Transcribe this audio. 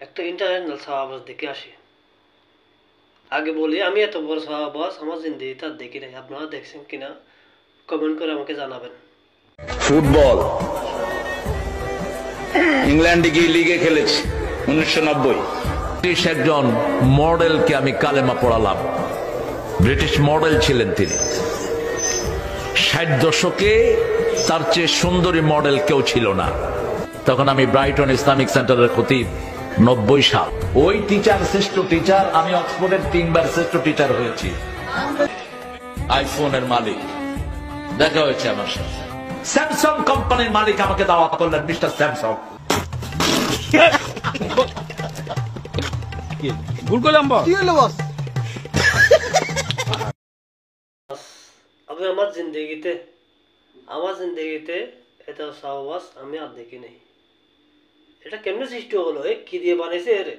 একটা ইন্টারন্যাশনাল সাহাবাস দেখে আসি। আগে বলি, আমি এত বড় সাহাবাস আমার জিন্দেগি তার দেখি নাই। আপনারা দেখছেন কিনা কমেন্ট করে আমাকে জানাবেন। ফুটবল ইংল্যান্ডে গিয়ে লিগে খেলেছি 1990। ব্রিটিশ একজন মডেলকে আমি কালেমা পড়ালাম। ব্রিটিশ মডেল ছিলেন তিনি। 60 দশকে তার চেয়ে সুন্দরী মডেল কেউ ছিল না। তখন আমি ব্রাইটন ইসলামিক সেন্টারের খতিব, 90 সাল। ওই টিচার শ্রেষ্ঠ টিচার, আমি অক্সফোর্ডের 3 বার শ্রেষ্ঠ টিচার হয়েছি। আইফোনের মালিক দেখা হয়েছে আমার সাথে। স্যামসাং কোম্পানির মালিক আমাকে দাওয়াত করলেন, মিস্টার স্যামসাং। ভুল করলাম বস। কি হলো বস? আমি আমার জিন্দগিতে এত সাহবাস আমি আর দেখি নাই। এটা কেমনে সৃষ্টি হলো? কি দিয়ে বানাইছে এর?